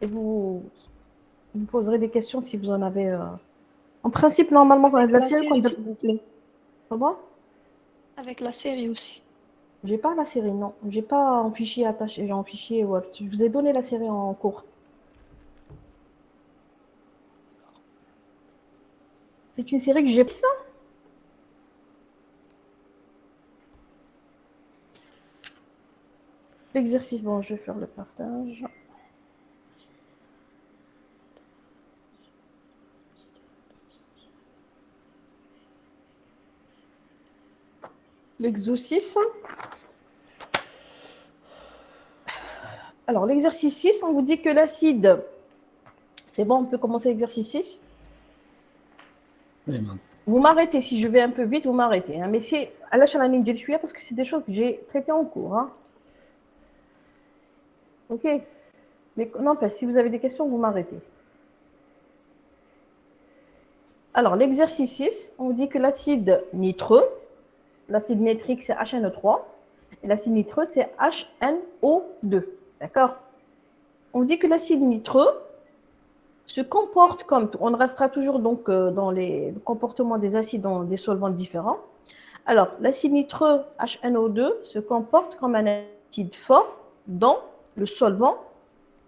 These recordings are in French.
et vous me poserez des questions si vous en avez. En principe, normalement, Avec la la série, série, s'il vous plaît. comment? Avec la série aussi. J'ai pas la série, non. J'ai pas en fichier attaché, j'ai en fichier Word. Je vous ai donné la série en cours. C'est une série que j'ai ça. L'exercice, bon, je vais faire le partage. L'exo 6. Alors, l'exercice 6, on vous dit que l'acide. C'est bon, on peut commencer l'exercice 6. Oui, madame. Vous m'arrêtez si je vais un peu vite, vous m'arrêtez. Hein, mais c'est à la chaîne de suis parce que c'est des choses que j'ai traitées en cours. Hein. Ok. Mais n'empêche, si vous avez des questions, vous m'arrêtez. Alors, l'exercice 6, on vous dit que l'acide nitreux, l'acide nitrique, c'est HNO3, et l'acide nitreux, c'est HNO2. D'accord? On vous dit que l'acide nitreux se comporte comme, on restera toujours donc dans les comportements des acides dans des solvants différents. Alors, l'acide nitreux HNO2 se comporte comme un acide fort dans le solvant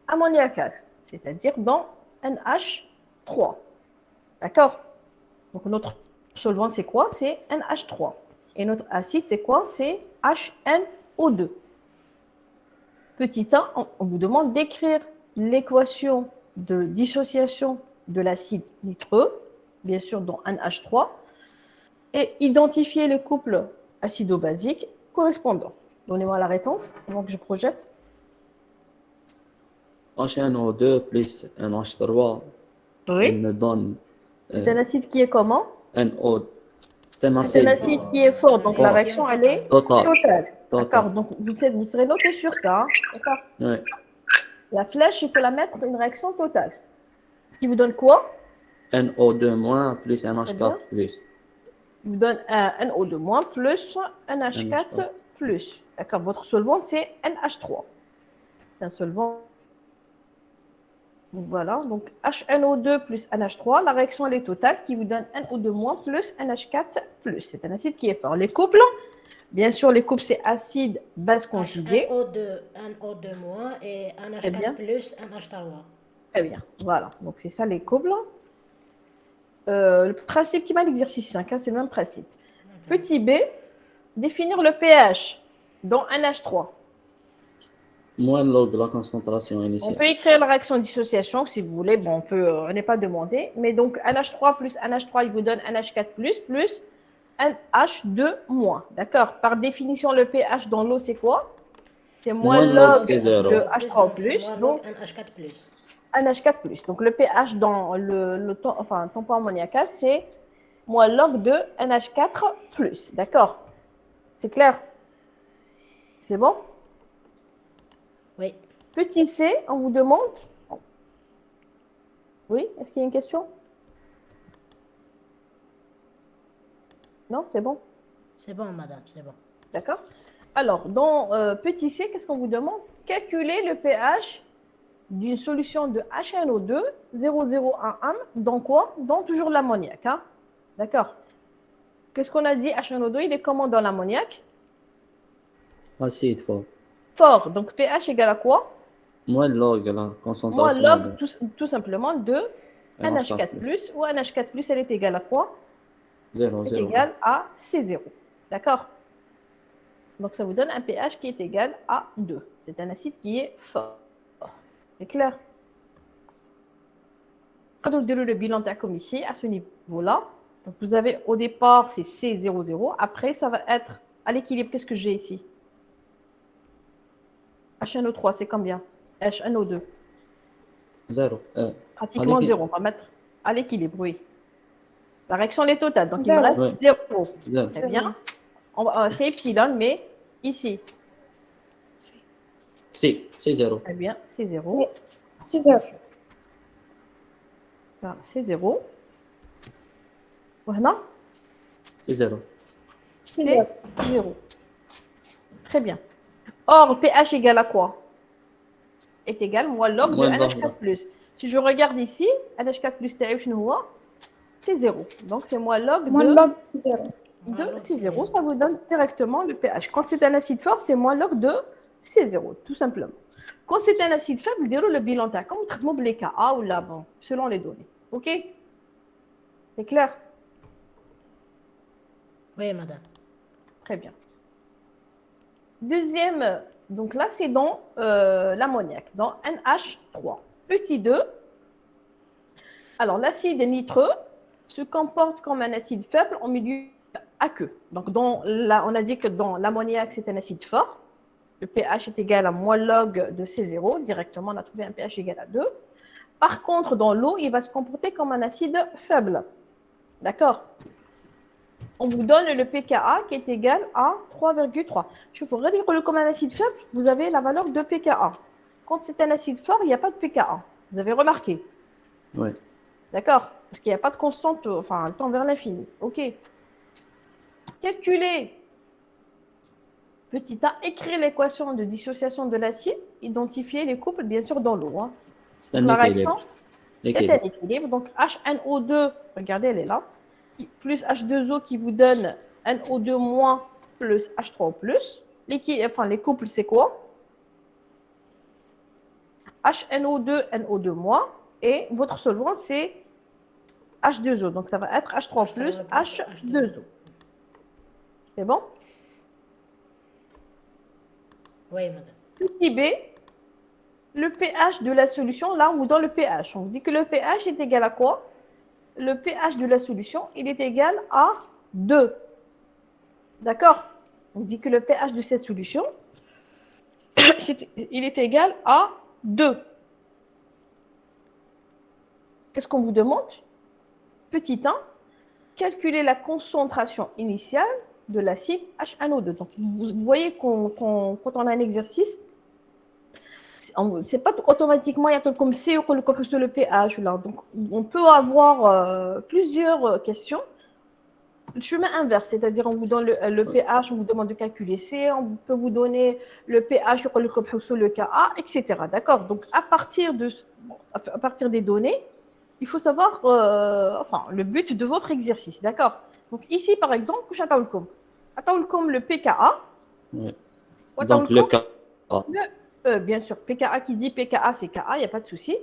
ammoniacal, c'est-à-dire dans NH3. D'accord? Donc, notre solvant, c'est quoi? C'est NH3. Et notre acide, c'est quoi? C'est HNO2. Petit 1, on vous demande d'écrire l'équation de dissociation de l'acide nitreux, bien sûr dans NH3, et identifier le couple acido-basique correspondant. Donnez-moi la réponse avant que je projette. HNO2 plus NH3, il Oui. me donne C'est un acide qui est comment? NO. C'est un C'est un acide acide qui est fort, donc la fort, réaction, elle est total, totale. total. D'accord, donc vous serez noté sur ça. Hein. D'accord. Oui. La flèche, il faut la mettre une réaction totale. Qui vous donne quoi? NO2 moins plus Très bien. NH4 plus Il vous donne un NO2- plus un NH4. NH4 plus. D'accord, votre solvant, c'est NH3. C'est un solvant. Voilà, donc HNO2 plus NH3, la réaction elle est totale qui vous donne NO2- plus NH4 plus. C'est un acide qui est fort. Les couples, bien sûr, les couples c'est acide, base conjuguée. NO2- et Très NH4 bien, plus NH3. très bien. Voilà, donc c'est ça les couples. Le principe qui m'a l'exercice 5, hein, c'est le même principe. Petit b, définir le pH dans NH3. Moins log la concentration On initiale. peut écrire la réaction de dissociation si vous voulez. Bon, on n'est pas demandé. Mais donc, NH3 plus NH3, il vous donne NH4 plus NH2-. D'accord? Par définition, le pH dans l'eau, c'est quoi? C'est moins Moins log log c'est de 0. H3 Donc c'est moins log donc NH4 plus. NH4 Donc, le pH dans le tampon ammoniacal, c'est moins log de NH4 D'accord? C'est clair? C'est bon? Oui. Petit c, on vous demande. Oui? Est-ce qu'il y a une question? Non? C'est bon? C'est bon, madame, c'est bon. D'accord? Alors, dans petit c, qu'est-ce qu'on vous demande? Calculer le pH d'une solution de HNO2 0,011 dans quoi? Dans toujours l'ammoniac. Hein? D'accord? Qu'est-ce qu'on a dit? HNO2, il est comment dans l'ammoniac? Acide fort. Fort. Donc pH égale à quoi? Moins log la Moins concentration log de tout simplement de NH4 NH4+, ou NH4+, elle est égale à quoi? 0, Elle est 0. égale à C0. D'accord? Donc ça vous donne un pH qui est égal à 2. C'est un acide qui est fort. C'est clair? Quand vous déroulez le bilan comme ici, à ce niveau-là, donc vous avez au départ, c'est C00. Après, ça va être à l'équilibre. Qu'est-ce que j'ai ici? HNO3, c'est combien? HNO2. 0. Pratiquement 0. On va mettre à l'équilibre, oui. La réaction est totale. Donc, il me Zéro. reste Ouais. 0. 0. Très bien. C'est epsilon, mais ici. C'est 0. Très bien, c'est 0. C'est zéro. Voilà, c'est 0. Voilà, C'est 0. C'est c'est zéro. 0. Très bien. Or, pH égale à quoi? est égal moins log de Moins log, NH4 plus. Si je regarde ici, NH4 plus c'est 0. Donc, c'est moins log Moins de, log zéro. c'est 0. Ça vous donne directement le pH. Quand c'est un acide fort, c'est moins log de C0, tout simplement. Quand c'est un acide faible, déroule le bilan TAC. Comme traitement de l'EKA ou là, bon, selon les données. OK? C'est clair? Oui, madame. Très bien. Deuxième, donc là, c'est dans l'ammoniac, dans NH3. Petit 2. Alors, l'acide nitreux se comporte comme un acide faible en milieu aqueux. Donc, on a dit que dans l'ammoniac, c'est un acide fort. Le pH est égal à moins log de C0. Directement, on a trouvé un pH égal à 2. Par contre, dans l'eau, il va se comporter comme un acide faible. D'accord? On vous donne le pKa qui est égal à 3,3. Je vous redire comme un acide faible, vous avez la valeur de pKa. Quand c'est un acide fort, il n'y a pas de pKa. Vous avez remarqué? Oui. D'accord? Parce qu'il n'y a pas de constante, enfin, le temps vers l'infini. OK. Calculer. Petit a, écrire l'équation de dissociation de l'acide, identifier les couples, bien sûr, dans l'eau. Hein. C'est un La équilibre. réaction, c'est un équilibre. Donc, HNO2, regardez, elle est là, plus H2O qui vous donne NO2- moins plus H3O+. Les couples, c'est quoi? HNO2, NO2-, moins, et votre solvant, c'est H2O. Donc, ça va être H3O+, H2O. C'est bon? Oui, madame. Petit b, le pH de la solution, là, ou dans le pH. On dit que le pH est égal à quoi? Le pH de la solution, il est égal à 2. D'accord? On dit que le pH de cette solution, il est égal à 2. Qu'est-ce qu'on vous demande? Petit 1, calculer la concentration initiale de l'acide HNO2. Donc, vous voyez quand on a un exercice, c'est pas automatiquement il y a comme C ou comme sur le pH là. Donc on peut avoir plusieurs questions. Le chemin inverse, c'est-à-dire on vous donne le pH, on vous demande de calculer C, on peut vous donner le pH sur le Ka, etc. D'accord? Donc à partir des données, il faut savoir le but de votre exercice. D'accord? Donc ici par exemple, attends le pKa. Oui. Attends Donc, le cas. bien sûr, pKa qui dit pKa, c'est Ka, il n'y a pas de souci.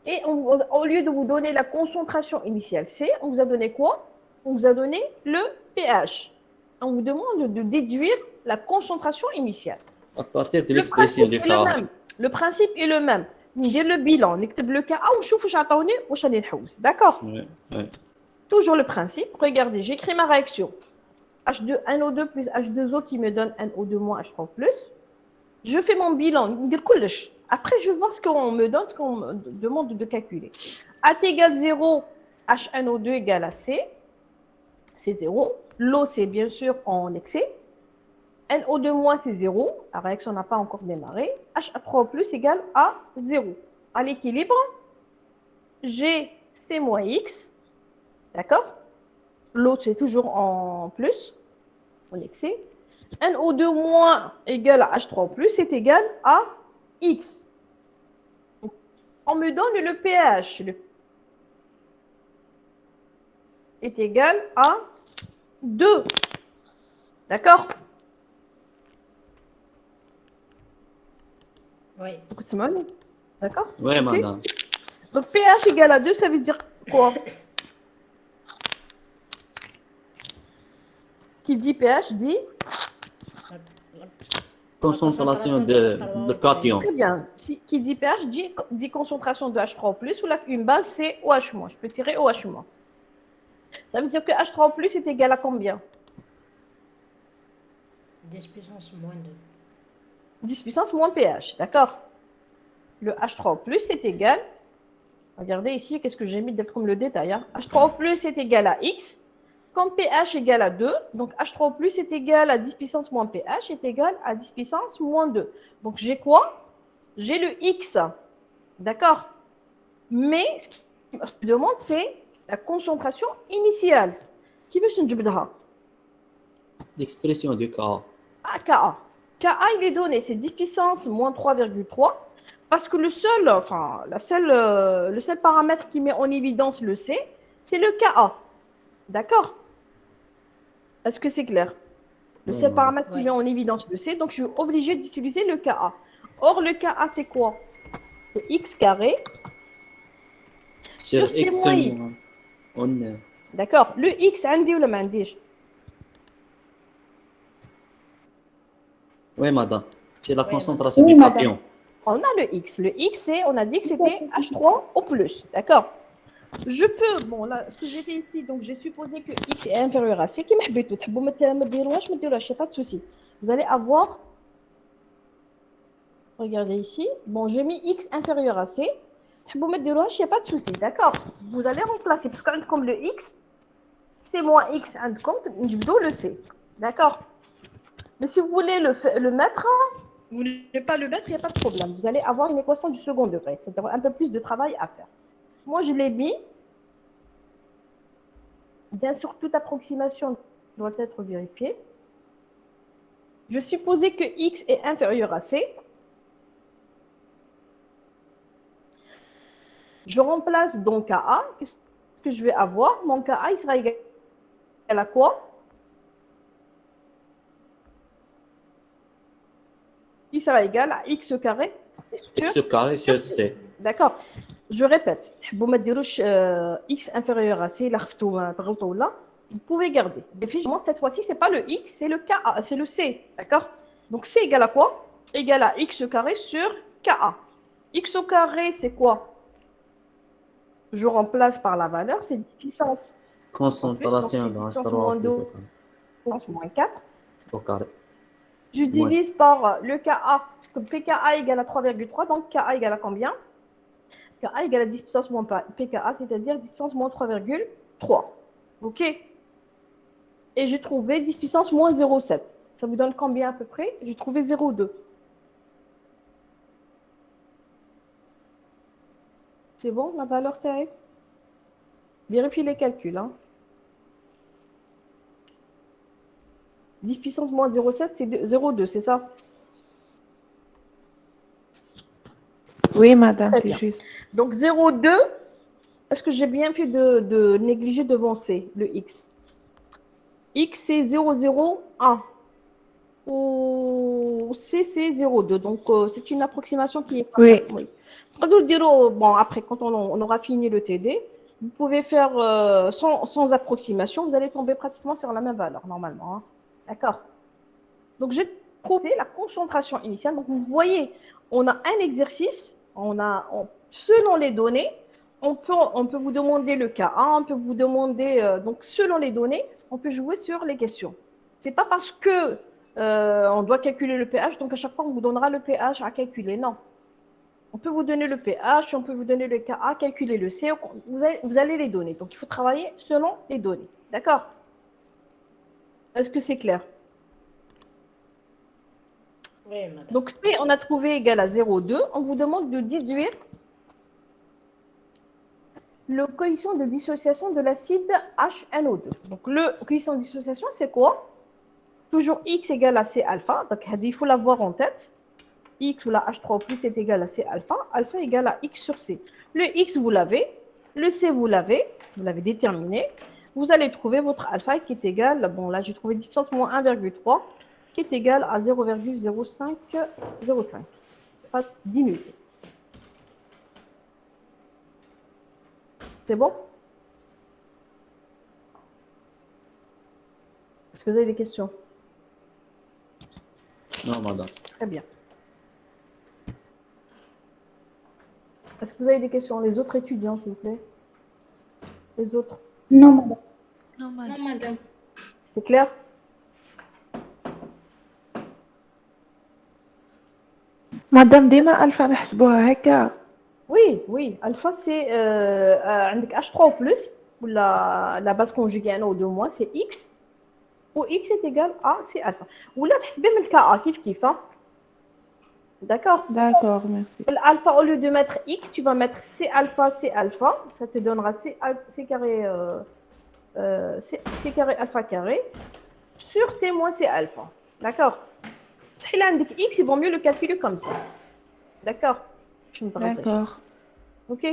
Et au lieu de vous donner la concentration initiale C, on vous a donné quoi? On vous a donné le pH. On vous demande de déduire la concentration initiale. À partir de Le l'expression principe du est le cas. même. Le principe est le même. ندير le bilan, نكتب le Ka ونشوف واش عطاوني واش راني نحوس. D'accord? Oui. Oui. Toujours le principe. Regardez, j'écris ma réaction. NO2 plus H2O qui me donne NO2- moins H3+. Je fais mon bilan. Après, je vais voir ce qu'on me donne, ce qu'on me demande de calculer. AT égale 0, HNO2 égale à C. C'est 0. L'eau, c'est bien sûr en excès. NO2- c'est 0. La réaction n'a pas encore démarré. HA3+ égale à 0. À l'équilibre, G, C moins X. D'accord? L'autre, c'est toujours en plus, en excès. NO2- égale à H3+, c'est égal à X. On me donne le pH. Le est égal à 2. D'accord? Oui. D'accord? Oui, Ok. madame. Donc pH égale à 2, ça veut dire quoi? Qui dit pH dit Concentration de cation. très bien. Qui dit pH dit concentration de H3+, ou une base c'est OH-. Je peux tirer OH-. Ça veut dire que H3+ est égal à combien? 10 puissance moins 2. 10 puissance moins pH, d'accord? Le H3+ est égal, regardez ici, qu'est-ce que j'ai mis comme le détail, hein? H3+ est égal à X, quand pH égale à 2, donc H3+ est égal à 10 puissance moins pH est égal à 10 puissance moins 2. Donc j'ai quoi? J'ai le X, d'accord? Mais ce qui me demande, c'est la concentration initiale. Qui veut que L'expression du cas. Ka. Ka, il est donné, c'est 10 puissance moins 3,3 Parce que le seul paramètre qui met en évidence le C, c'est le KA. D'accord? Est-ce que c'est clair? Le Ouais, seul madame. paramètre qui met en évidence le C, donc je suis obligée d'utiliser le KA. Or, le KA, c'est quoi? C'est x carré Sur sur C X, moins x. on... D'accord? Le x, عندي ولا ما عنديش؟ Oui, madame. C'est la Oui, madame. concentration Oui, du madame. cation. On a le x. Le x, on a dit que c'était H3 au plus. D'accord? Je peux, bon là, ce que j'ai fait ici, donc j'ai supposé que x est inférieur à c, qui m'a tout. Je pas de souci. Vous allez avoir, regardez ici, bon, j'ai mis x inférieur à c, il n'y a pas de souci, d'accord? Vous allez remplacer, parce que comme le x, c moins x, je le c, d'accord? Mais si vous voulez le mettre, vous ne voulez pas le mettre, il n'y a pas de problème. Vous allez avoir une équation du second degré, c'est-à-dire un peu plus de travail à faire. Moi, je l'ai mis. Bien sûr, toute approximation doit être vérifiée. Je supposais que x est inférieur à c. Je remplace donc KA. Qu'est-ce que je vais avoir? Mon KA, il sera égal à quoi? Il sera égal à x carré sur X carré sur C. D'accord. Je répète. X inférieur à C, vous pouvez garder. Définitivement, cette fois-ci, ce n'est pas le x, c'est le KA, c'est le c. D'accord? Donc, c égale à quoi? Égal à x carré sur KA. X au carré, c'est quoi? Je remplace par la valeur, c'est 10 puissance. Concentration de puissance H3 moins plus 2, au carré. puissance moins 4. Au carré. Je divise par le KA, parce que PKA égale à 3,3, donc KA égale à combien? KA égale à 10 puissance moins PKA, c'est-à-dire 10 puissance moins 3,3. OK? Et j'ai trouvé 10 puissance moins 0,7. Ça vous donne combien à peu près? J'ai trouvé 0,2. C'est bon, la valeur TF? Vérifie les calculs. Hein. 10 puissance moins 0,7, c'est 0,2, c'est ça? Oui, madame, Très c'est bien. juste. Donc 0,2, est-ce que j'ai bien fait de négliger devant C, le X? X, c'est 0,01. Ou C, c'est 0,2. Donc, c'est une approximation qui est... Oui. Bon, après, quand on aura fini le TD, vous pouvez faire sans approximation, vous allez tomber pratiquement sur la même valeur, normalement. Hein. D'accord? Donc, j'ai trouvé la concentration initiale. Donc, vous voyez, on a un exercice, selon les données, on peut vous demander le cas 1, on peut vous demander, donc selon les données, on peut jouer sur les questions. Ce n'est pas parce que on doit calculer le pH, donc à chaque fois, on vous donnera le pH à calculer. Non. On peut vous donner le pH, on peut vous donner le Ka, calculer le C, vous allez les donner. Donc, il faut travailler selon les données. D'accord? Est-ce que c'est clair? Oui, madame. Donc, C, on a trouvé égal à 0,2. On vous demande de déduire le coefficient de dissociation de l'acide HNO2. Donc, le coefficient de dissociation, c'est quoi? Toujours X égale à C alpha. Donc, il faut l'avoir en tête. X ou la H3 plus est égal à C alpha. Alpha égale à X sur C. Le X, vous l'avez. Le C, vous l'avez déterminé. Vous allez trouver votre alpha qui est égal, bon là j'ai trouvé 10 puissance moins 1,3 qui est égal à 0,0505. Pas 10 minutes. C'est bon? Est-ce que vous avez des questions? Non, madame. Très bien. Est-ce que vous avez des questions? Les autres étudiants, s'il vous plaît. Les autres. Non, madame. Non, madame. Non, madame. C'est clair? مدام ديما ألفا نحسبوها هكا. Oui, oui. Alpha, c'est avec H3 au plus, ou la base conjuguée 1 ou 2 mois, c'est X. Ou X est égal à C alpha. Ou là, tu sais le KA, kiff. Hein? D'accord? D'accord, merci. L'alpha, au lieu de mettre X, tu vas mettre C alpha. Ça te donnera C carré, C carré alpha carré sur C moins C alpha. D'accord? Si tu as X, il vaut mieux le calculer comme ça. D'accord? باش ما تغلطيش. D'accord. Ok.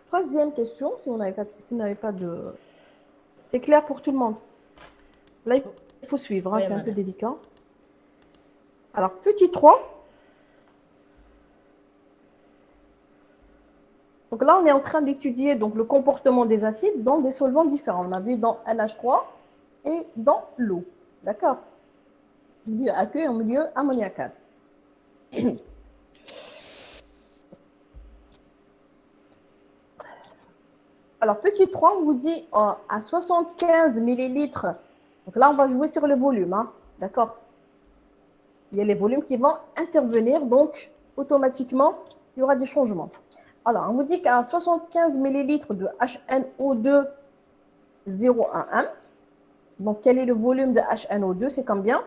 Troisième question, si vous n'avez pas de... C'est clair pour tout le monde. Là, il faut suivre, hein, Oui, c'est un peu madame. délicat. Alors, petit 3. Donc là, on est en train d'étudier donc, le comportement des acides dans des solvants différents. On a vu dans NH3 et dans l'eau. D'accord? Milieu aqueux et en milieu ammoniacal. Alors, petit 3, on vous dit à 75 millilitres. Donc là, on va jouer sur le volume. Hein, d'accord? Il y a les volumes qui vont intervenir. Donc, automatiquement, il y aura des changements. Alors, on vous dit qu'à 75 millilitres de HNO2 0,11, donc quel est le volume de HNO2? C'est combien?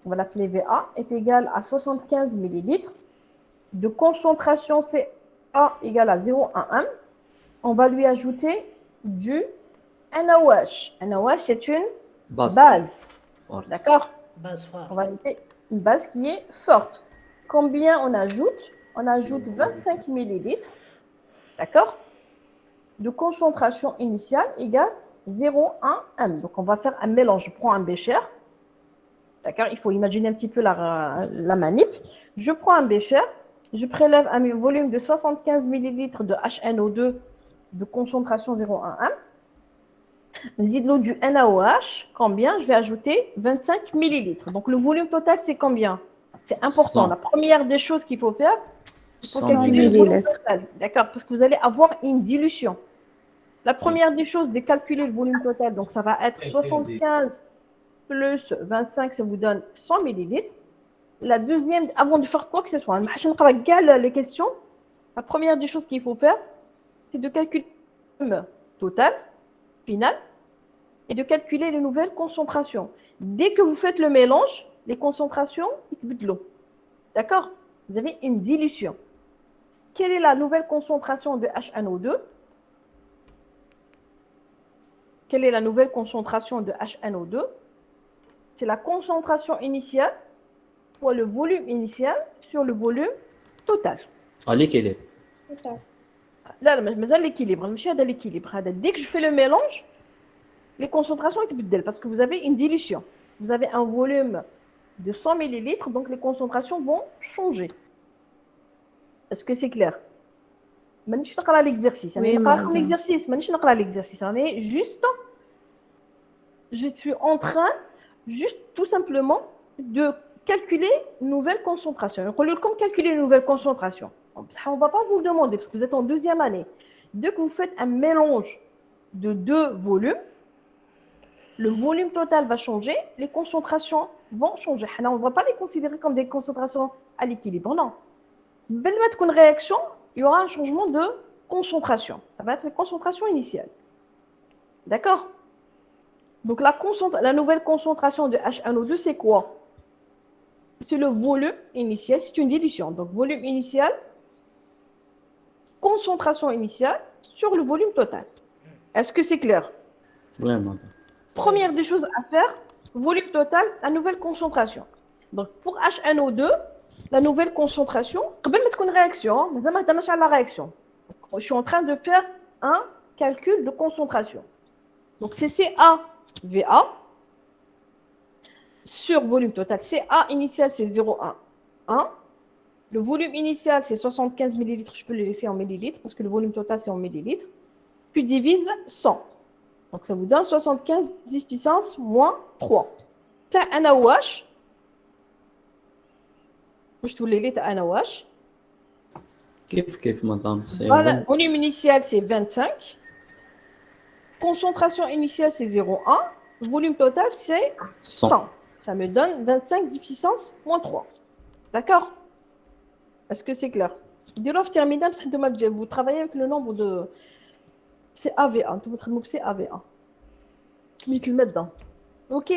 On va l'appeler VA, est égal à 75 millilitres. De concentration CA égale à 0,11. On va lui ajouter du NaOH. NaOH, c'est une base. Forte. D'accord? Base forte. On va ajouter une base qui est forte. Combien on ajoute? On ajoute 25 millilitres. D'accord? De concentration initiale égale 0,1 M. Donc, on va faire un mélange. Je prends un bécher. D'accord? Il faut imaginer un petit peu la manip. Je prends un bécher. Je prélève un volume de 75 millilitres de HNO2 de concentration 0,1 M. L'eau du NaOH, combien? Je vais ajouter 25 millilitres. Donc, le volume total, c'est combien? C'est important. 100. La première des choses qu'il faut faire, il faut 100 calculer le volume millilitres. total. D'accord? Parce que vous allez avoir une dilution. La première des choses, c'est calculer le volume total. Donc, ça va être 75 plus 25, ça vous donne 100 millilitres. La deuxième, avant de faire quoi que ce soit, les questions, la première des choses qu'il faut faire, c'est de calculer le volume total, final, et de calculer les nouvelles concentrations. Dès que vous faites le mélange, les concentrations, ils de l'eau. D'accord? Vous avez une dilution. Quelle est la nouvelle concentration de HNO2? Quelle est la nouvelle concentration de HNO2? C'est la concentration initiale fois le volume initial sur le volume total. عليك ليه؟ Là, mais l'équilibre. L'équilibre. Dès que je fais le mélange, les concentrations sont parce que vous avez une dilution. Vous avez un volume de 100 millilitres, donc les concentrations vont changer. Est-ce que c'est clair? مانيش نقرا l'exercice. Oui, madame. l'exercice. مانيش نقرا l'exercice. On est juste, je suis en train, juste tout simplement, de calculer une nouvelle concentration. Donc, comme calculer une nouvelle concentration. On ne va pas vous le demander parce que vous êtes en deuxième année. Dès que vous faites un mélange de deux volumes, le volume total va changer, les concentrations vont changer. On ne va pas les considérer comme des concentrations à l'équilibre, non. Dès une réaction, il y aura un changement de concentration. Ça va être la concentration initiale. D'accord? Donc, la nouvelle concentration de HNO2, c'est quoi? C'est le volume initial, c'est une dilution. Donc, volume initial, concentration initiale sur le volume total. Est-ce que c'est clair? Oui, madame. Première des choses à faire, volume total, la nouvelle concentration. Donc, pour HNO2, la nouvelle concentration, une réaction, mais ça m'a la réaction. Je suis en train de faire un calcul de concentration. Donc, c'est CaVA sur volume total. CA initial, c'est 0,1. Le volume initial, c'est 75 millilitres. Je peux le laisser en millilitres parce que le volume total, c'est en millilitres. Puis divise 100. Donc, ça vous donne 75 10 puissance moins 3. T'as un NaOH. Je te l'ai dit, t'as un NaOH. كيف madame? C'est Voilà, 20. volume initial, c'est 25. Concentration initiale, c'est 0,1. Volume total, c'est 100. Ça me donne 25 10 puissance moins 3. D'accord? Est-ce que c'est clair? Terminal, vous travaillez avec le nombre de... C'est AV1. C'est AV1. Tu le mets dedans. OK.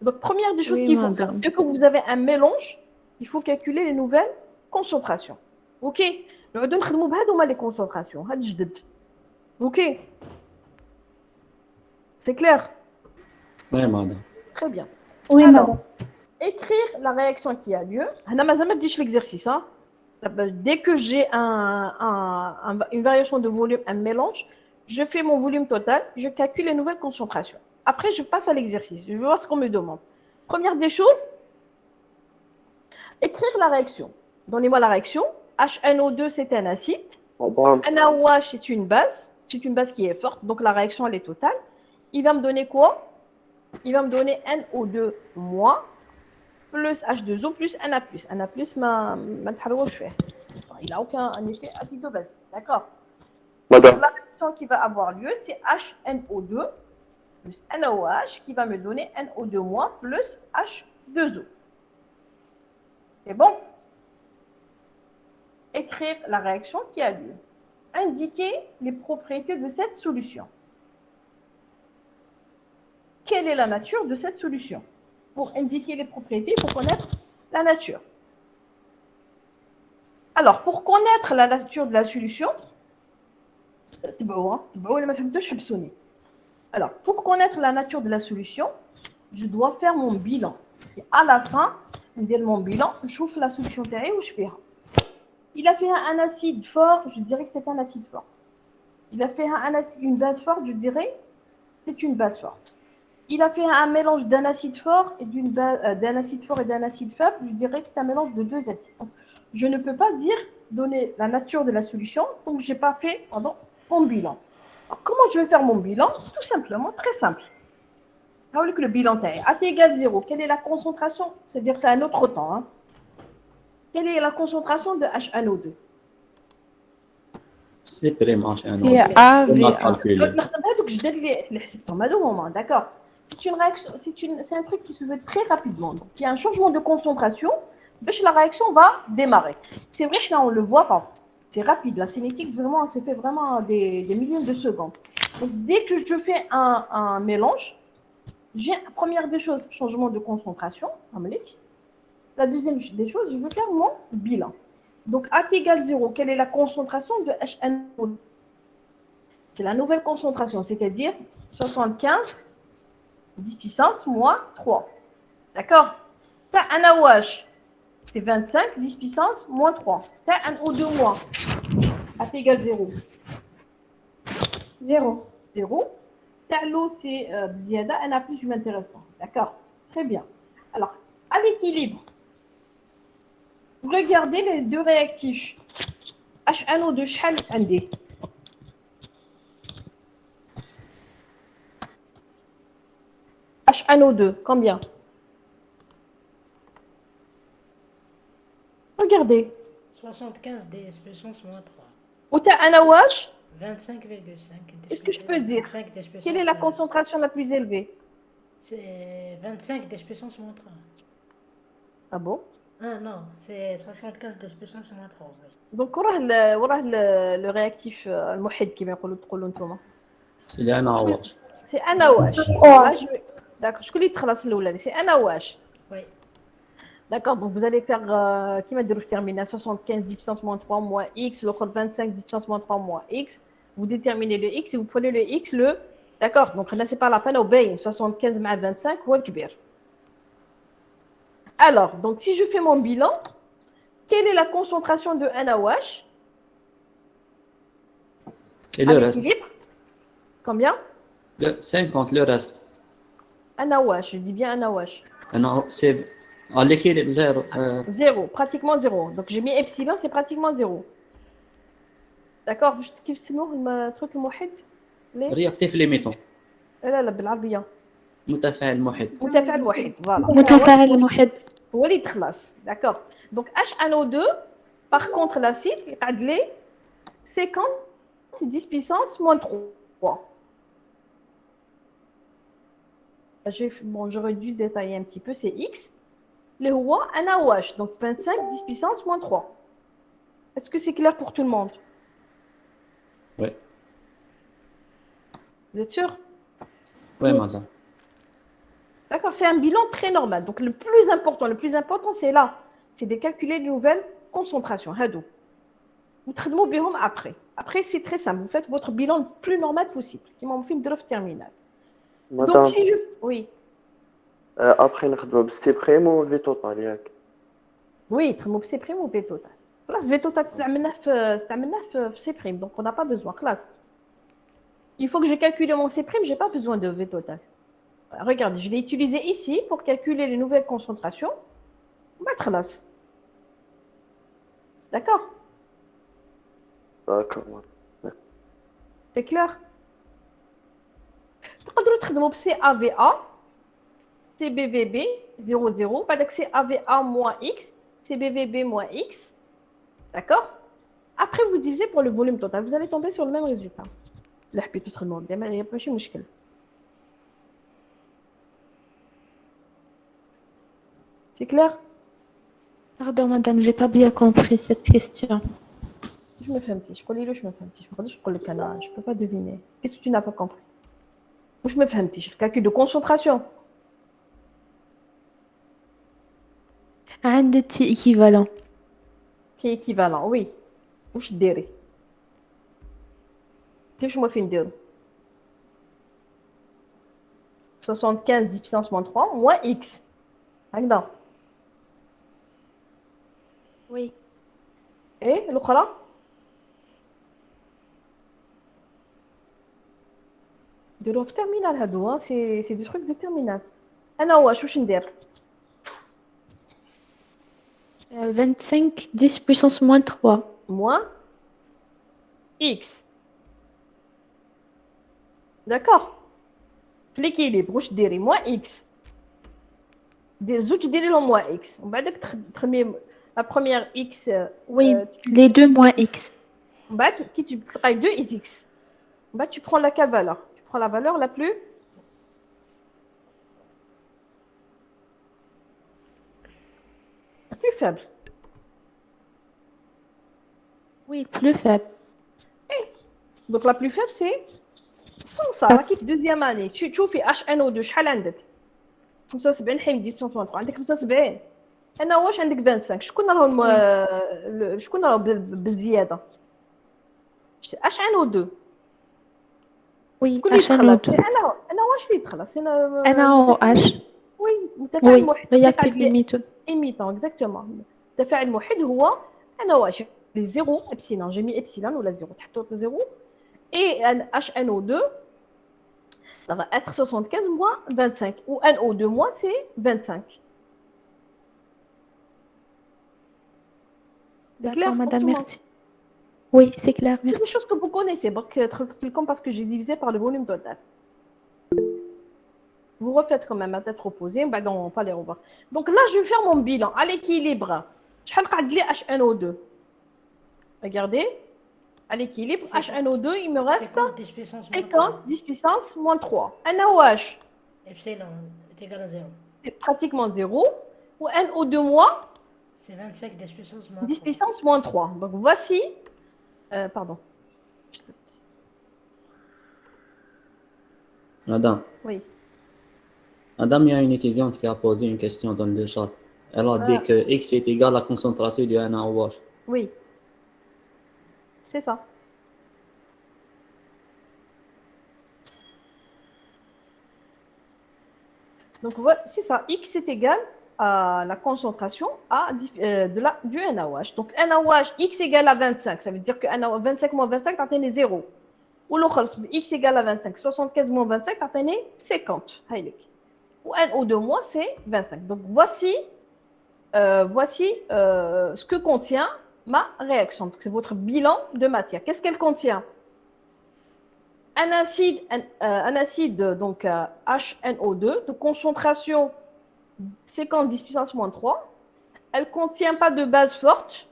Donc, première des choses Oui, qu'il faut faire. madame. Dès que vous avez un mélange, il faut calculer les nouvelles concentrations. OK. Nous allons faire les concentrations. OK. C'est clair? Oui, madame. Très bien. Oui, Alors, madame. écrire la réaction qui a lieu. هنا مازال ما بديش l'exercice. Hein. Dès que j'ai une variation de volume, un mélange, je fais mon volume total, je calcule les nouvelles concentrations. Après, je passe à l'exercice. Je vais voir ce qu'on me demande. Première des choses, écrire la réaction. Donnez-moi la réaction. HNO2, c'est un acide. NaOH, c'est une base. C'est une base qui est forte, donc la réaction, elle est totale. Il va me donner quoi? Il va me donner NO2- plus H2O plus Na+. Na+, il n'a aucun effet acido-basique. D'accord? Madame, La réaction qui va avoir lieu, c'est HNO2 plus NaOH qui va me donner NO2- plus H2O. C'est bon? Écrire la réaction qui a lieu. Indiquer les propriétés de cette solution. Quelle est la nature de cette solution? Pour indiquer les propriétés, il faut connaître la nature. Alors, pour connaître la nature de la solution, alors, pour connaître la nature de la solution, je dois faire mon bilan. C'est à la fin de mon bilan, je chauffe la solution terrée où je fais. Il a fait un acide fort, je dirais que c'est un acide fort. Il a fait une base forte, je dirais que c'est une base forte. Il a fait un mélange d'un acide fort et d'un acide fort et d'un acide faible, je dirais que c'est un mélange de deux acides. Donc, je ne peux pas donner la nature de la solution, donc je n'ai pas fait mon bilan. Alors, comment je vais faire mon bilan? Tout simplement, très simple. Avec le bilan taille, AT égale 0, quelle est la concentration? C'est-à-dire que c'est un autre temps. Hein. Quelle est la concentration de HNO2? C'est prime HNO2. هي A On a V A. calculé. D'accord. C'est une réaction, c'est un truc qui se fait très rapidement. Donc, il y a un changement de concentration, la réaction va démarrer. C'est vrai que là, on ne le voit pas. C'est rapide. La cinétique, vraiment, elle se fait vraiment des milliers de secondes. Donc, dès que je fais un mélange, j'ai, première des choses, changement de concentration. La deuxième des choses, je veux faire mon bilan. Donc, AT égale 0, quelle est la concentration de HNO2? C'est la nouvelle concentration, c'est-à-dire 75 10 puissance moins 3. D'accord? T'as un NaOH, c'est 25 10 puissance moins 3. T'as un O2-, AT égale 0. 0. 0. T'as l'eau, c'est bziada, Na+, je ne m'intéresse pas. D'accord? Très bien. Alors, à l'équilibre, regardez les deux réactifs. HNO2, شحال عندي؟ HNO2, combien? Regardez. 75 ds puissance moins 3. Où tu as un NaOH, 25,5. est-ce que je peux dire 25 ds puissance. quelle est la concentration la plus élevée? C'est 25 ds puissance moins 3. Ah bon? Ah non, c'est 75 ds puissance moins 3. Oui. Donc, le réactif, le mohid, qui vient de dire. C'est les NaOH. C'est un NaOH. Là, d'accord, je connais très bien. C'est un NaOH. Oui. D'accord, donc vous allez faire, qui m'a dit que je termine à 75 10 puissance moins 3 moins x, l'autre 25 10 puissance moins 3 moins x. Vous déterminez le x et vous prenez le x, D'accord, donc là, c'est pas la peine, obéir. 75 moins 25, ou le Alors, donc si je fais mon bilan, quelle est la concentration de NaOH? C'est le reste. Combien? 50, le reste. NaOH, je dis bien NaOH. C'est à l'équilibre 0. Zéro, pratiquement zéro. Donc j'ai mis epsilon, c'est pratiquement zéro. D'accord, كيف اسمه التروك الموحد؟ رياكتيف ليميتون. لا بالعربية. متفاعل محد. متفاعل واحد، فوالا. متفاعل محد. هو اللي تخلص. D'accord. Donc HNO2, par contre l'acide يقعد لي 50 10 puissance moins 3. Bon, j'aurais dû détailler un petit peu, c'est X. Le roi, un NaOH, donc 25 10 puissance moins 3. Est-ce que c'est clair pour tout le monde? Oui. Vous êtes sûr? Oui, madame. D'accord, c'est un bilan très normal. Donc le plus important, c'est là. C'est de calculer les nouvelles concentrations. Hadou. Vous travaillez après. Après, c'est très simple. Vous faites votre bilan le plus normal possible. Qui m'en fait une drôle terminale. madame, Donc si je... Oui. ابخي نخدمو بالسي بريم والفي توتال ياك. Oui, تخدموا بسي بريم وفي توتال. خلاص في توتال استعملناه في سي بريم, donc on n'a pas besoin. خلاص. Il faut que je calcule mon C prime, j'ai pas besoin de V total. Regarde, je l'ai utilisé ici pour calculer les nouvelles concentrations. Mettre là. D'accord? داكور. C'est clair? تقدروا تخدموا ب CAVA, CBVB 00, بعدك CAVA moins X, CBVB moins X. D'accord? Après, vous divisez pour le volume total. Vous allez tomber sur le même résultat. Là, je peux tout remonter, mais il n'y a pas de problème. C'est clair? Pardon, madame, j'ai pas bien compris cette question. Je me fais un petit. Je connais le, je me fais un petit. Je connais le canal. Je peux pas deviner. Qu'est-ce que tu n'as pas compris? Je me fais un petit. Le calcul de concentration. عندي T équivalent. C'est équivalent, oui. وش ديري؟ كيفاش ما فين نديرو؟ 75 10 puissance moins 3 moins X. هكذا. Oui. ايه الاخرى؟ نديروها في terminal هادو. سي دي تروك دو terminal. انا واش ندير؟ 25 10 puissance moins 3. Moins X. D'accord? L'équilibre, واش ديري؟ moins X. دير زوج ديري لهم moins X. ومن بعد تخمي la première X. Oui, les deux moins X. من بعد كي تلقاي 2 is X. من بعد tu prends laquelle valeur? Tu prends la valeur la plus faible. Oui, plus faible. Donc la plus faible c'est sans ça. راكي في deuxième année. تشوفي HNO2 شحال عندك؟ 75 حيد 10 عندك 75. انا واش عندك 25. شكون راهم بالزياده؟ HNO2. Oui, شكون اللي HNO2. دخل؟ انا واش اللي دخل؟ NaOH. وي متفاعل Oui, موحد. réactif limite. émettant exactement. التفاعل الموحد هو انا واش لي 0 epsilon. J'ai mis epsilon ou la 0 تحطوا 0 et un HNO2 ça va être 75 moins 25 ou NO2 moins c'est 25. D'accord, pour madame, tout le monde. merci. Oui, c'est clair, C'est des merci. choses que vous connaissez, parce que j'ai divisé par le volume total. Vous refaites quand même à tête reposée, on va pas les revoir. Donc là, je vais faire mon bilan à l'équilibre. Je vais regarder HNO2. Regardez, à l'équilibre, HNO2, il me reste 50 10 puissance moins 50 10 puissance moins 3. NaOH, Epsilon est égal à 0. c'est pratiquement 0. Ou NO2 moins C'est 25 10 puissance moins 10 3. puissance moins 3. Donc voici. Pardon. Madame. Oui. Madame, il y a une étudiante qui a posé une question dans le chat. Elle a dit que X est égal à la concentration du NaOH. Oui. C'est ça. Donc c'est ça. X est égal à la concentration du NaOH. Donc NaOH, X égale à 25. Ça veut dire que 25 moins 25, tu atteins 0. Ou l'autre, X égale à 25. 75 moins 25, tu atteins 50. Ou NO2 moins, c'est 25. Donc voici ce que contient ma réaction. Donc c'est votre bilan de matière. Qu'est-ce qu'elle contient? Un acide donc HNO2 de concentration 50 10 puissance moins 3. Elle ne contient pas de base forte.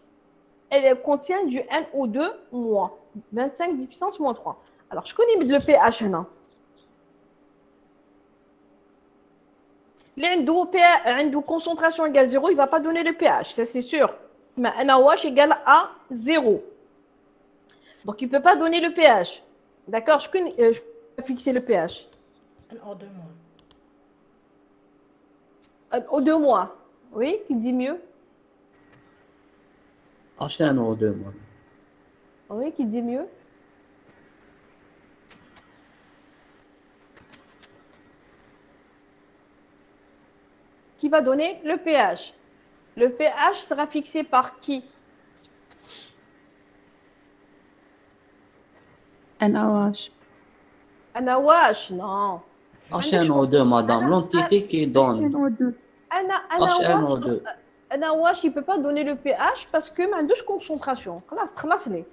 Elle contient du NO2 moins 25 10 puissance moins 3. Alors, je connais le pH. Une concentration égale 0, il ne va pas donner le pH, ça c'est sûr. Mais NaOH égale à 0. Donc, il ne peut pas donner le pH. D'accord, je vais fixer le pH. NO2 moins. NO2 moins. Oui, qui dit mieux? HNO2 moins. Oui, qui dit mieux? qui va donner le pH. Le pH sera fixé par qui? NaOH. NaOH, non. HNO2 madame l'entité qui donne NO2. HNO2 NaOH il peut pas donner le pH parce que ما عندوش concentration. خلاص لي. et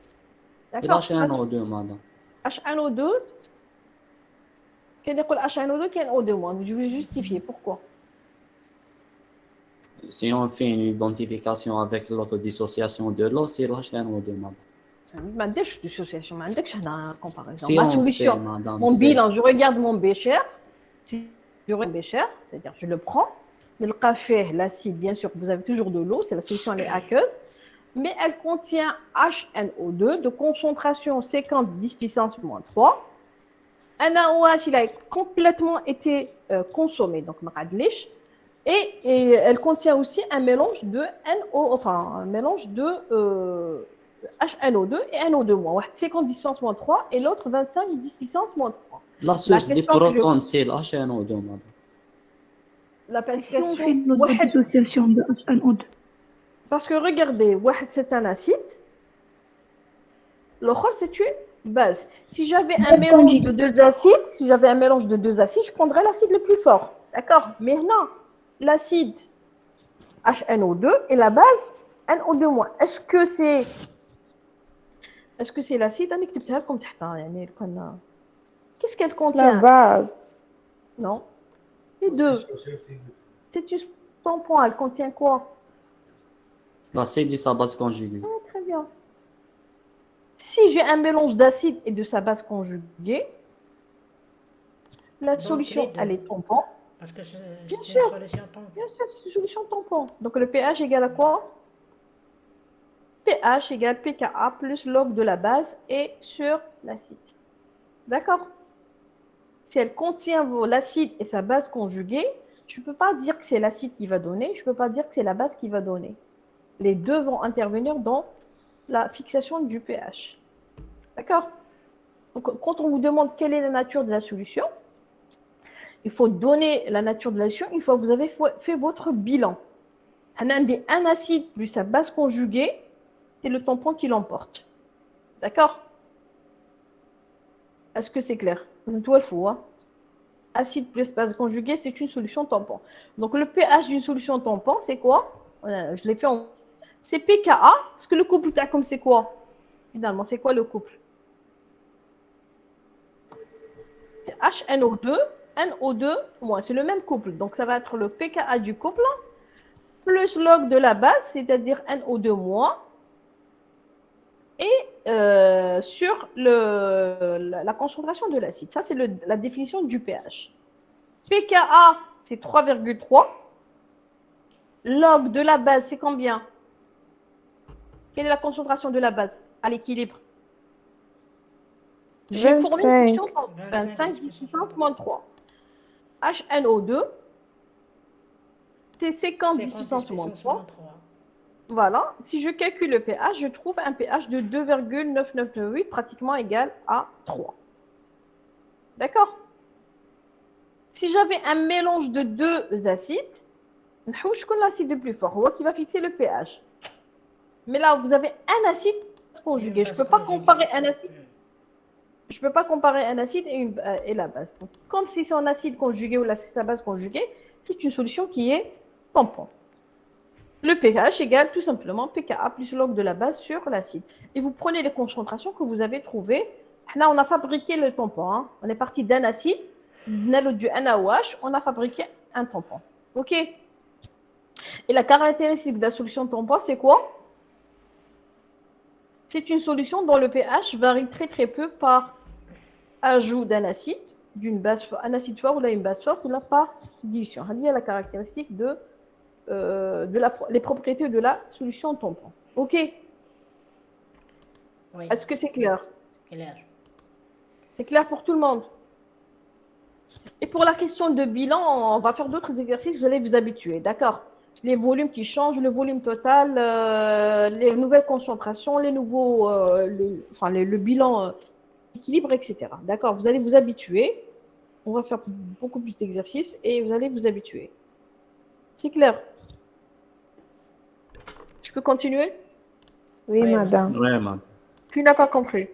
D'accord. HNO2 madame HNO2 كان يقول HNO2 كان O2-. Je vais justifier pourquoi. si on fait une identification avec l'autodissociation de l'eau c'est l'HNO2 madame ما عندكش dissociation, ما عندكش هنا comparaison. si Ma on fait solution, madame mon c'est bilan, je regarde mon bécher. Si je regarde mon bécher, c'est-à-dire je le prends. Le café, l'acide, bien sûr, vous avez toujours de l'eau, c'est la solution, elle est aqueuse. Mais elle contient HNO2 de concentration 50 10 puissance moins 3. Un NaOH, il a complètement été consommé, donc maradlish. Et elle contient aussi un mélange de un mélange de HNO2 et NO2-. 50 10 puissance moins 3 et l'autre 25 10 puissance moins 3. la source des question que je- protons c'est l'HNO2 madame Si on fait L'application. l'autodissociation de HNO2. Parce que regardez, واحد c'est un acide, l'autre c'est une base. Si j'avais un mélange de deux acides, je prendrais l'acide le plus fort. D'accord? Mais non, l'acide HNO2 et la base NO2-. Est-ce que c'est l'acide? أنا كتبتها لكم تحتها يعني كنا. Qu'est-ce qu'elle La contient? base. Non. Les deux. C'est une tampon, elle contient quoi? la C dit sa base conjuguée Ah, très bien. Si j'ai un mélange d'acide et de sa base conjuguée, la Donc, solution, les deux. elle est tampon. Parce que c'est Bien une sûr. solution tampon. Bien sûr, c'est une solution tampon. Donc le pH égale à quoi? pH égale pKa plus log de la base et sur l'acide. D'accord? Si elle contient l'acide et sa base conjuguée, je ne peux pas dire que c'est l'acide qui va donner, je ne peux pas dire que c'est la base qui va donner. Les deux vont intervenir dans la fixation du pH. D'accord? Donc, quand on vous demande quelle est la nature de la solution, il faut donner la nature de la solution une fois que vous avez fait votre bilan. Un acide plus sa base conjuguée, c'est le tampon qui l'emporte. D'accord? Est-ce que c'est clair? Tout le faut, hein? Acide plus base conjuguée, c'est une solution tampon. Donc, le pH d'une solution tampon, c'est quoi? Je l'ai fait en... C'est pKa, parce que le couple, comme c'est quoi? Finalement, c'est quoi le couple? C'est HNO2, NO2-. C'est le même couple. Donc, ça va être le pKa du couple plus log de la base, c'est-à-dire NO2-, et sur la concentration de l'acide. Ça, c'est la définition du pH. pKa, c'est 3,3. Log de la base, c'est combien? Quelle est la concentration de la base à l'équilibre? J'ai fourni une question 25 puissance moins 3. HNO2, c'est 50 puissance moins 3. Voilà. Si je calcule le pH, je trouve un pH de 2,9998, pratiquement égal à 3. D'accord? Si j'avais un mélange de deux acides, l'acide le plus fort, qui va fixer le pH. Mais là, vous avez un acide conjugué. Je ne peux pas comparer un acide. Je peux pas comparer un acide et la base. Donc, comme si c'est un acide conjugué ou sa base conjuguée, c'est une solution qui est tampon. Le pH égale tout simplement pKa plus log de la base sur l'acide. Et vous prenez les concentrations que vous avez trouvées. Là, on a fabriqué le tampon. Hein. On est parti d'un acide, du NaOH, on a fabriqué un tampon. OK? Et la caractéristique de la solution tampon, c'est quoi? C'est une solution dont le pH varie très très peu par ajout d'un acide, un acide fort ou là une base forte ou là par division. Il y a la caractéristique les propriétés de la solution tampon. OK? Oui. Est-ce que c'est clair? Clair. C'est clair pour tout le monde? Et pour la question de bilan, on va faire d'autres exercices, vous allez vous habituer, d'accord? Les volumes qui changent, le volume total, les nouvelles concentrations, les nouveaux, le bilan équilibre, etc. D'accord? Vous allez vous habituer. On va faire beaucoup plus d'exercices et vous allez vous habituer. C'est clair. Je peux continuer? Oui, Oui, madame. Vraiment. Qui n'a pas compris?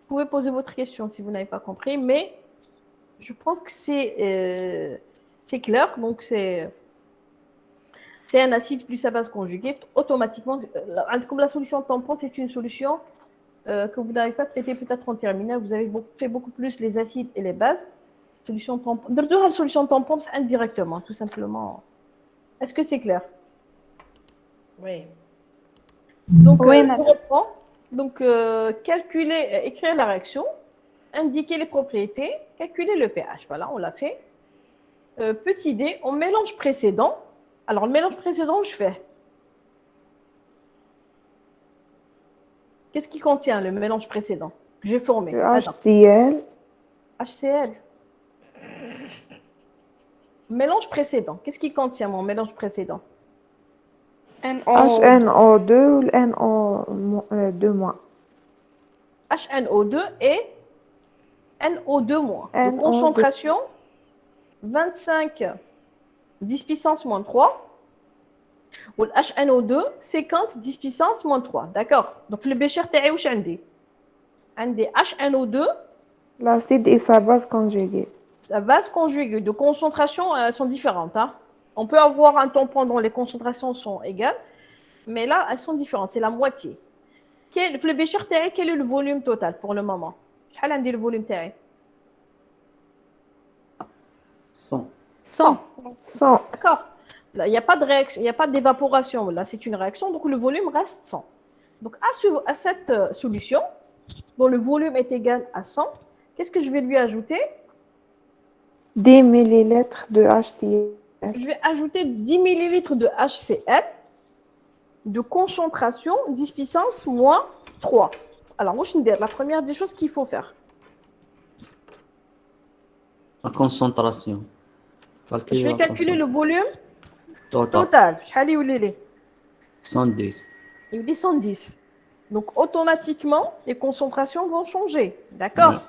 Vous pouvez poser votre question si vous n'avez pas compris, mais je pense que c'est clair. Donc, c'est un acide plus sa base conjuguée. Automatiquement, comme la solution tampon, c'est une solution que vous n'avez pas traitée peut-être en terminale. Vous avez fait beaucoup plus les acides et les bases. Solution tampon. De la solution tampon, c'est indirectement, tout simplement. Est-ce que c'est clair? Oui. Donc, Oui, je madame. reprends. Donc, calculer, écrire la réaction, indiquer les propriétés, calculer le pH. Voilà, on l'a fait. Petit d, on mélange précédent. Alors, le mélange précédent, je fais. Qu'est-ce qui contient le mélange précédent que j'ai formé? Le Attends. HCl, HCl. Mélange précédent. Qu'est-ce qui contient mon mélange précédent? HNO2 ou le NO2-. HNO2 et NO2-. De NO2. concentration 25 10 puissance moins 3. Ou le HNO2 50 10 puissance moins 3. D'accord? Donc le bécher تاعي واش عندي HNO2, L'acide et sa base conjuguée. sa base conjuguée de concentration sont différentes. Hein? On peut avoir un tampon dont les concentrations sont égales, mais là, elles sont différentes. C'est la moitié. Le bécher تاعي, quel est le volume total pour le moment? شحال عندي le volume تاعي? 100. 100. 100. D'accord? Là, il n'y a pas de réaction, il n'y a pas d'évaporation. Là, c'est une réaction, donc le volume reste 100. Donc, à cette solution, dont le volume est égal à 100, qu'est-ce que je vais lui ajouter? 10 millilitres de HCl. Je vais ajouter 10 millilitres de HCl de concentration 10 puissance moins 3. Alors, moi, la première des choses qu'il faut faire. La concentration. Je vais calculer le volume Total. total. شحال يولي لي؟ 110. Il est 110. Donc, automatiquement, les concentrations vont changer. D'accord? Ouais.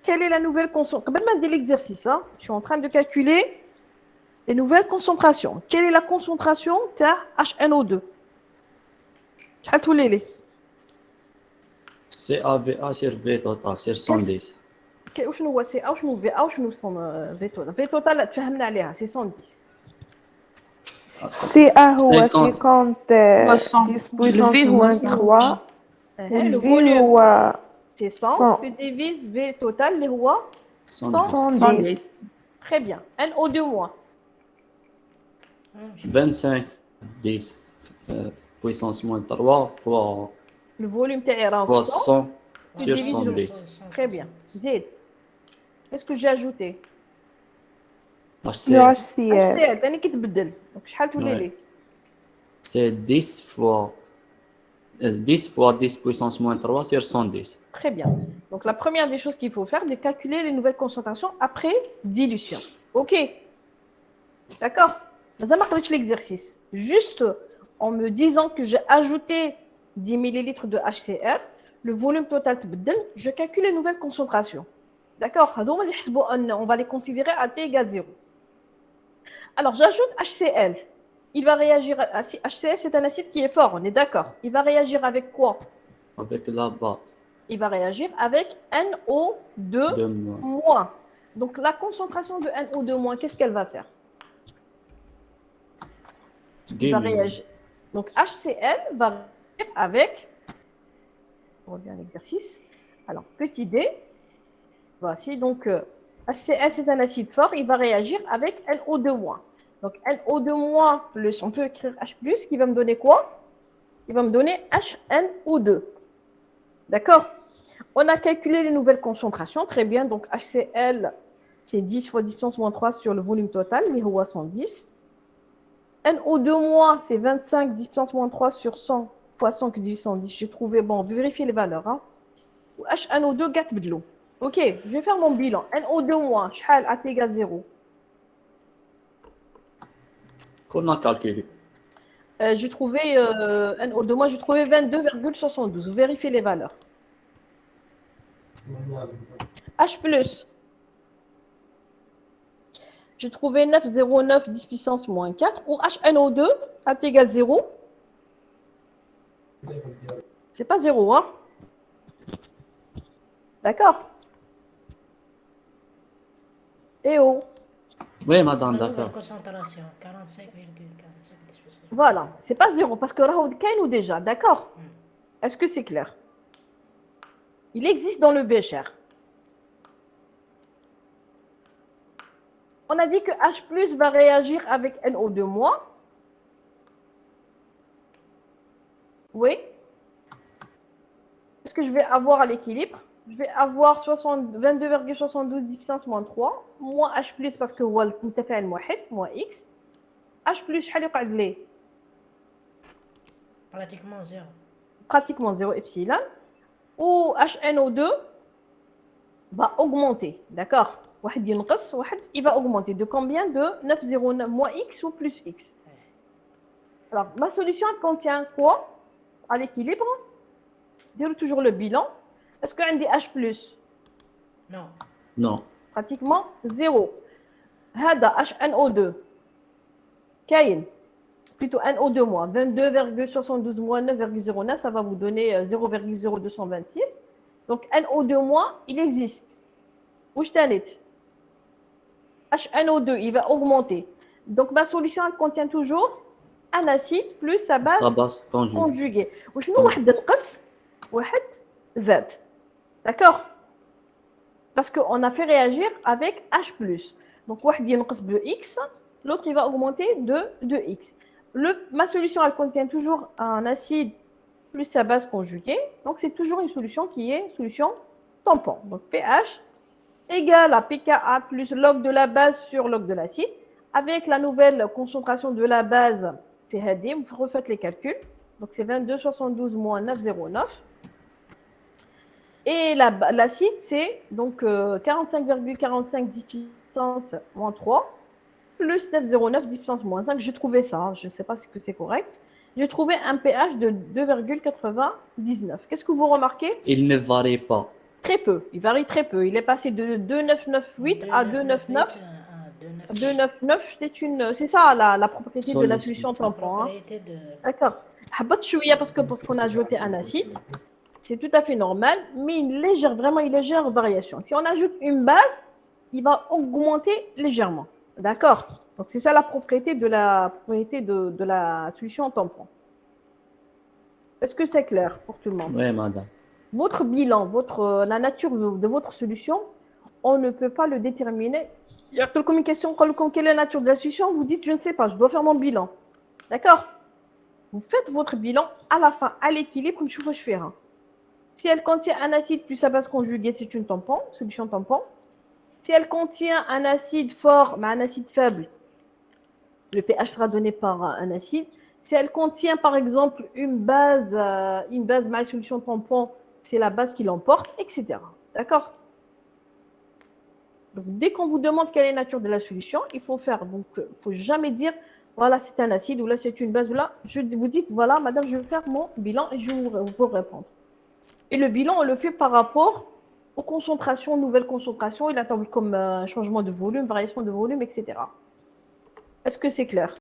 Quelle est la nouvelle concentration? Quand même, l'exercice, hein? Je suis en train de calculer les nouvelles concentrations. Quelle est la concentration de HNO2? شحال تولي لي؟ CAVA sur V total, c'est 110. وشنو هو سي او شنو في او شنو في توتال؟ في توتال تفهمنا عليها سي 110. CA هو 50. 50 10 puissance moins 3. Le V volume, هو c'est 100. Tu divises V total, les rois 110. 110. Très bien. NO2-. 25, 10, puissance moins 3 fois, Le volume terrain. fois 100 Tu sur divises 110. Très bien. Zid. Qu'est-ce que j'ai ajouté? Le HCl, HCl. HCl. qui تبدل. Donc شحال تولي لي؟ c'est 10 fois 10 puissance moins 3 sur 110. Très bien. Donc la première des choses qu'il faut faire, c'est calculer les nouvelles concentrations après dilution. OK. D'accord? Ça marque l'exercice. Juste en me disant que j'ai ajouté 10 millilitres de HCl, le volume total تبدل, je calcule les nouvelles concentrations. D'accord? On va les considérer à t égale 0. Alors, j'ajoute HCl. Il va réagir. HCl, c'est un acide qui est fort, on est d'accord. Il va réagir avec quoi? Avec la base Il va réagir avec NO2-. de moins. Donc, la concentration de NO2-, qu'est-ce qu'elle va faire? Il va réagir. Donc, HCl va réagir avec. On revient à l'exercice. Alors, petit d. Voici donc. HCl, c'est un acide fort, il va réagir avec NO2-. Donc, NO2- plus, on peut écrire H+, qui va me donner quoi? Il va me donner HNO2. D'accord? On a calculé les nouvelles concentrations, très bien. Donc, HCl, c'est 10 fois 10 puissance moins 3 sur le volume total, les rois 110. NO2-, c'est 25 10 puissance moins 3 sur 100 fois 100 que 110. J'ai trouvé, bon, vérifier les valeurs. Hein. HNO2, gâte de l'eau. Ok, je vais faire mon bilan. NO2-, شحال à t égale 0. Qu'on a calculé. J'ai trouvé NO2-, j'ai trouvé 22,72. Vérifiez les valeurs. H+. j'ai trouvé 9,09 10 puissance moins 4, ou HNO2 est égal à 0. C'est pas 0, hein? D'accord? Et oh, Oui, C'est madame, la nouvelle d'accord. concentration, 45,45 10 puissance. voilà, c'est pas 0 parce que راهو كاينو déjà, d'accord? Est-ce que c'est clair? Il existe dans le bécher. On a dit que H+ va réagir avec NO2-. Oui. Est-ce que je vais avoir à l'équilibre? Je vais avoir 22,72 10 puissance moins 3, moins H+, parce que هو المتفاعل واحد, moins X. H+, شحال يقعد لي? Pratiquement zéro. Pratiquement 0 epsilon. Ou HNO2 va augmenter, d'accord? واحد ينقص, واحد, il va augmenter. De combien? De 9,09 moins X ou plus X. Alors, ma solution elle contient quoi? À l'équilibre, dire toujours le bilan. Est-ce qu'il y a H+? Non. Non. Pratiquement 0. هذا HNO2 كاين plutôt NO2 moins 22,72 moins 9,09, ça va vous donner 0,0226. Donc NO2 moins, il existe. Où je t'invite? HNO2, il va augmenter. Donc ma solution elle contient toujours un acide plus sa base Ça base conjuguée. conjuguée. وشنو واحد نقص واحد زاد. D'accord? Parce qu'on a fait réagir avec H+. Donc واحد ينقص de X, l'autre il va augmenter de X. Ma solution elle contient toujours un acide plus sa base conjuguée. Donc c'est toujours une solution qui est solution tampon. Donc pH égale à pKa plus log de la base sur log de l'acide. Avec la nouvelle concentration de la base, c'est HD, vous refaites les calculs. Donc c'est 22,72 moins 9,09. Et l'acide, c'est donc 45,45 10 puissance moins 3 plus 9,09 10 puissance moins 5. J'ai trouvé ça, hein, je ne sais pas si c'est correct. J'ai trouvé un pH de 2,99. Qu'est-ce que vous remarquez? Il ne varie pas. Très peu, il varie très peu. Il est passé de 2,998 à 2,99. 2,99, c'est ça la propriété de la solution tampon. Hein. D'accord. Parce qu'on a ajouté un acide, c'est tout à fait normal, mais une légère variation. Si on ajoute une base, il va augmenter légèrement. D'accord. Donc c'est ça la propriété de la solution tampon. Est-ce que c'est clair pour tout le monde? Oui, madame. Votre bilan, la nature de votre solution, on ne peut pas le déterminer. Il y a une question, quelle est la nature de la solution? Vous dites, je ne sais pas, je dois faire mon bilan. D'accord? Vous faites votre bilan à la fin, à l'équilibre, comme je vous fais. Si elle contient un acide plus sa base conjuguée, c'est une tampon, solution tampon. Si elle contient un acide fort, mais un acide faible, le pH sera donné par un acide. Si elle contient, par exemple, une base ma solution tampon, c'est la base qui l'emporte, etc. D'accord? Donc, dès qu'on vous demande quelle est la nature de la solution, il faut faire. Donc, il ne faut jamais dire, voilà, c'est un acide, ou là, c'est une base, ou là. Vous dites, voilà, madame, je vais faire mon bilan et je vais vous répondre. Et le bilan, on le fait par rapport aux concentrations, nouvelles concentrations, et la table comme changement de volume, variation de volume, etc. Est-ce que c'est clair?